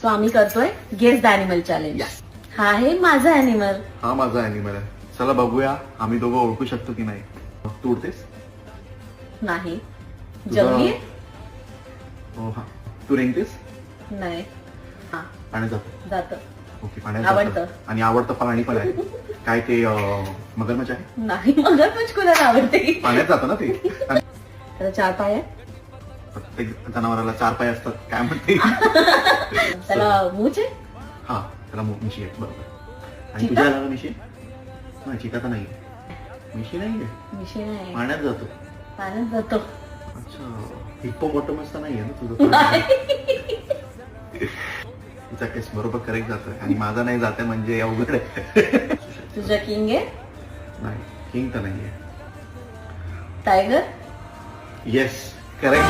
So आम्ही करतोय guess the animal challenge. हा आहे माझा अॅनिमल. हा माझा अॅनिमल आहे. चला बघूया आम्ही दोघं ओळखू शकतो की नाही. तू उडतेस? नाही. तुझं- जंगली? हो हा. तू रेंगतेस? नाही. हा पाण्यात जातो. जात. ओके पाण्यात आवडतं. जातं. आणि आवडतं पाणी पण आहे. काय ते मगरमच्छ आहे? नाही मगरमच्छ कुणाला आवडते. पाण्यात जातं ना ते. आणि त्याला 4 पाय आहे. प्रत्येक जनावराला 4 पाय असतात. काय म्हणते? त्याला मूछ आहे. हा त्याला मिशी आहे बरोबर. आणि चिता? तुझ्या मिशी आहे? नाही चिता तर नाही. मिशी नाहीये. मिशी नाही. पाण्यात जातो. पाण्यात जातो. अच्छा हिप्पोपोटामस तर नाहीये ना तुझं? तिचा केस बरोबर करेक्ट जातोय आणि माझा नाही जाते म्हणजे अवघड आहे. तुझा किंग आहे. नाही किंग तर नाहीये. टायगर. Yes correct.